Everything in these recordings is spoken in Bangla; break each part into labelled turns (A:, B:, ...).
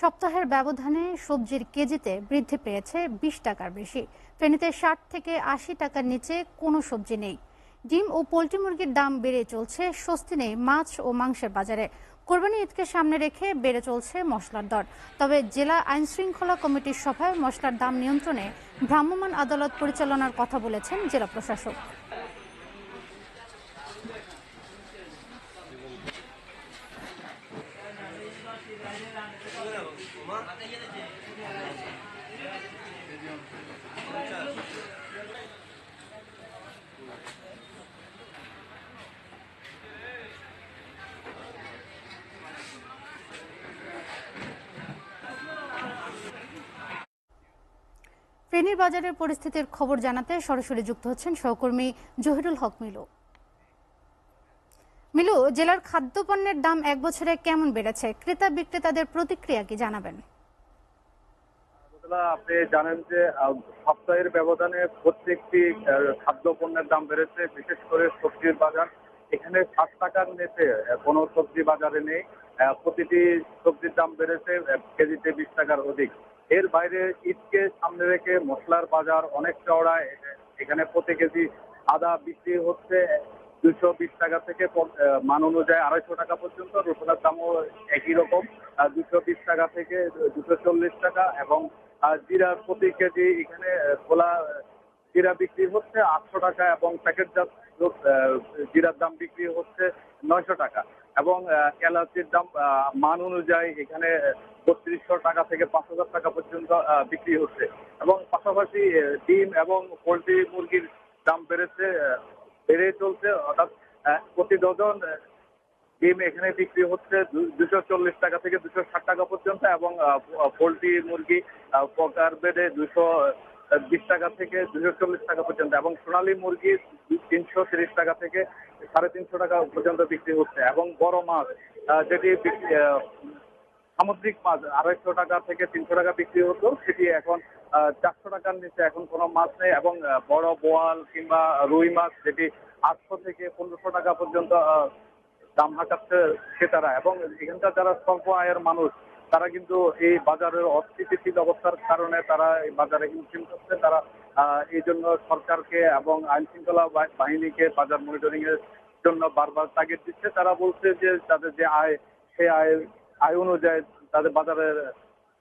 A: সপ্তাহের ব্যবধানে সবজির কেজিতে বৃদ্ধি পেয়েছে ২০ টাকার বেশি। ফেনীতে ৬০ থেকে ৮০ টাকার নিচে কোনো সবজি নেই। ডিম ও পোল্ট্রি মুরগির দাম বেড়ে চলছে, স্বস্তি নেই মাছ ও মাংসের বাজারে। কোরবানি ঈদকে সামনে রেখে বেড়ে চলছে মশলার দর। তবে জেলা আইনশৃঙ্খলা কমিটির সভায় মশলার দাম নিয়ন্ত্রণে ভ্রাম্যমাণ আদালত পরিচালনার কথা বলেছেন জেলা প্রশাসক। ফেনীর বাজারের পরিস্থিতির খবর জানাতে সরাসরি যুক্ত হচ্ছেন সহকর্মী জহিরুল হক মিলু। মিলু, জেলার খাদ্যপণ্যের দাম এক বছরে কেমন বেড়েছে? ক্রেতা বিক্রেতাদের প্রতিক্রিয়া কি জানাবেন?
B: আপনি জানেন যে সপ্তাহের ব্যবধানে প্রত্যেকটি খাদ্যপণ্যের দাম বেড়েছে, বিশেষ করে সবজির বাজার। এখানে ৬০ টাকার নিচে কোনো সবজি বাজারে নেই। প্রতিটি সবজির দাম বেড়েছে কেজিতে ২০ টাকার অধিক। এর বাইরে ঈদকে সামনে রেখে মশলার বাজার অনেক চওড়ায়। এখানে প্রতি কেজি আদা বিক্রি হচ্ছে ২২০ টাকা থেকে মান অনুযায়ী ২৫০ টাকা পর্যন্ত। রসুনের দামও একই রকম, ২২০ টাকা থেকে ২৪০ টাকা। এবং জিরা প্রতি কেজি এখানে খোলা জিরা বিক্রি হচ্ছে ৮০০ টাকা এবং প্যাকেটজাত জিরার দাম বিক্রি হচ্ছে ৯০০ টাকা। এবং এলাচির দাম মান অনুযায়ী এখানে ৩২০০ টাকা থেকে ৫০০০ টাকা পর্যন্ত বিক্রি হচ্ছে। এবং পাশাপাশি ডিম এবং পোল্ট্রি মুরগির দাম বেড়ে চলছে। অর্থাৎ প্রতি ডজন ডিম এখানে বিক্রি হচ্ছে ২৪০ টাকা থেকে ২৬০ টাকা পর্যন্ত। এবং পোল্ট্রি মুরগি পকার বেডে ২২০ টাকা থেকে ২৪০ টাকা পর্যন্ত। এবং সোনালী মুরগি ৩৩০ টাকা থেকে ৩৫০ টাকা পর্যন্ত বিক্রি হচ্ছে। এবং বড় মাছ যেটি সামুদ্রিক মাছ ২৫০ টাকা থেকে ৩০০ টাকা বিক্রি হতো, সেটি এখন ৪০০ টাকার নিচে এখন কোনো মাছ নেই। এবং বড় বোয়াল কিংবা রুই মাছ যেটি ৮০০ থেকে ১৫০০ টাকা পর্যন্ত দাম হাঁকাচ্ছে ক্রেতারা। এবং এখানকার যারা স্বল্প আয়ের মানুষ, তারা কিন্তু এই বাজারের অস্থিতিশীল অবস্থার কারণে তারা এই বাজারে হিমশিম খাচ্ছে। তারা এই জন্য সরকারকে এবং আইন শৃঙ্খলা বাহিনীকে বাজার মনিটরিং এর জন্য বারবার তাগিদ দিচ্ছে। তারা বলছে যে তাদের যে আয়, সেই আয় অনুযায়ী তাদের বাজারের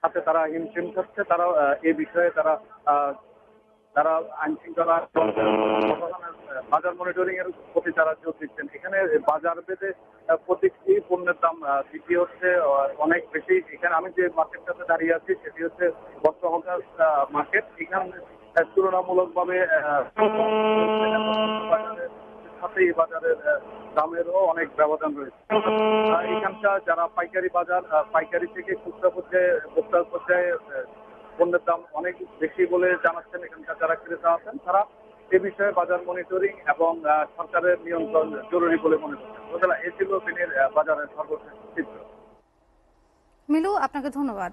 B: সাথে তারা হিমশিম খাচ্ছে। তারা এই বিষয়ে তারা আইন শৃঙ্খলা বাজার মনিটরিং এর প্রতি তারা জোর দিচ্ছেন। এখানে বাজার ভেদে প্রত্যেকটি পণ্যের দাম বিক্রি হচ্ছে অনেক বেশি। এখানে আমি যে মার্কেটটাতে দাঁড়িয়ে আছি সেটি হচ্ছে বস্ত্রহকার মার্কেট। এখানে তুলনামূলকভাবে সাথে এই বাজারের দামেরও অনেক ব্যবধান রয়েছে। এখানকার যারা পাইকারি বাজার, পাইকারি থেকে খুচরা পর্যায়ে পণ্যের দাম অনেক বেশি বলে জানাচ্ছেন এখানকার যারা ক্রেতা আছেন। তারা এ বিষয়ে বাজার মনিটরিং এবং সরকারের নিয়ন্ত্রণ জরুরি বলে মনে করছেন। এ ছিল ফেনীর বাজারের সর্বশেষ চিত্র।
A: মিলু, আপনাকে ধন্যবাদ।